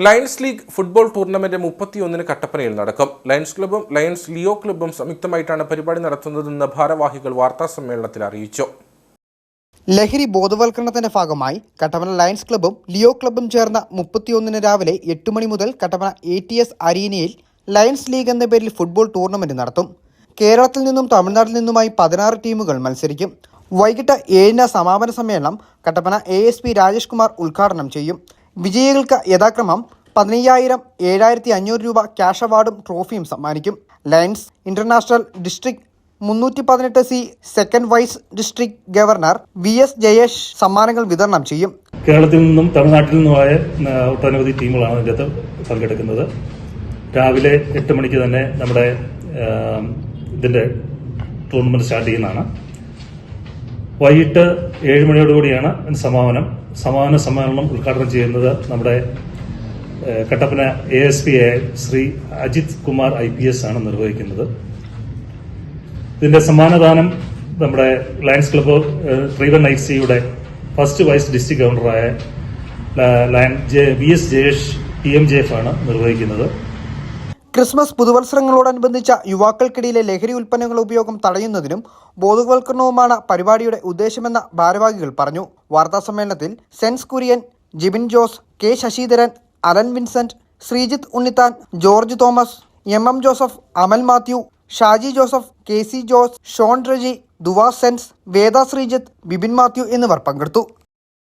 Lions league football tournament 31-ന് കട്ടപ്പനയിൽ നടക്കും. Lions ക്ലബ്ബും lions Leo ക്ലബ്ബും സംയുക്തമായിട്ടാണ് പരിപാടി നടത്തുന്നതെന്ന് ഭാരവാഹികൾ വാർത്താസമ്മേളനത്തിൽ അറിയിച്ചു. ലഹരി ബോധവൽക്കരണത്തിന്റെ ഭാഗമായി കട്ടപ്പന ലയൺസ് ക്ലബ്ബും ലിയോ ക്ലബ്ബും ചേർന്ന 31-ന് രാവിലെ 8 മണി മുതൽ കട്ടപ്പന ATS അരീനയിൽ ലയൺസ് ലീഗ് എന്ന പേരിൽ ഫുട്ബോൾ ടൂർണമെന്റ് നടത്തും. കേരളത്തിൽ നിന്നും തമിഴ്നാട്ടിൽ നിന്നുമായി 16 ടീമുകൾ മത്സരിക്കും. വൈകിട്ട് 7-ന് സമാപന സമ്മേളനം കട്ടപ്പന ASP രാജേഷ് കുമാർ ഉദ്ഘാടനം ചെയ്യും. വിജയികൾക്ക് യഥാക്രമം 15,000, 7,500 രൂപ ക്യാഷ് അവാർഡും ട്രോഫിയും സമ്മാനിക്കും. Lions international district 318C second vice district governor VS Jayesh സമ്മാനങ്ങൾ വിതരണം ചെയ്യും. കേരളത്തിൽ നിന്നും തമിഴ്നാട്ടിൽ നിന്നുമായ ഒട്ടനവധി ടീമുകളാണ് ഇതിനകത്ത് പങ്കെടുക്കുന്നത്. രാവിലെ 8 മണിക്ക് തന്നെ നമ്മുടെ ഇതിന്റെ ടൂർണമെന്റ് സ്റ്റാർട്ട് ചെയ്യുന്നതാണ്. വൈകിട്ട് 7 മണിയോടുകൂടിയാണ് സമാപന സമ്മേളനം ഉദ്ഘാടനം ചെയ്യുന്നത് നമ്മുടെ കട്ടപ്പന ASP ശ്രീ അജിത് കുമാർ IPS ആണ് നിർവഹിക്കുന്നത്. ഇതിന്റെ സമ്മാനദാനം നമ്മുടെ ലയൺസ് ക്ലബ്ബ് 31ICയുടെ ഫസ്റ്റ് വൈസ് ഡിസ്ട്രിക്ട് ഗവർണറായ VS ജയേഷ് PMJF ആണ് നിർവഹിക്കുന്നത്. ക്രിസ്മസ് പുതുവത്സരങ്ങളോടനുബന്ധിച്ച യുവാക്കൾക്കിടയിലെ ലഹരി ഉൽപ്പന്നങ്ങളുടെ ഉപയോഗം തടയുന്നതിനും ബോധവൽക്കരണവുമാണ് പരിപാടിയുടെ ഉദ്ദേശമെന്ന് ഭാരവാഹികൾ പറഞ്ഞു. വാർത്താസമ്മേളനത്തിൽ Sens Kurian, Jibin Jose, K Sasidharan, Alan Vincent, Sreejith Unnithan, George Thomas, MM Joseph, Amal Mathew, Shaji Joseph, KC Jose, Shon Reji, Dua Sens, Veda Sreejith, Bibin Mathew എന്നിവർ പങ്കെടുത്തു.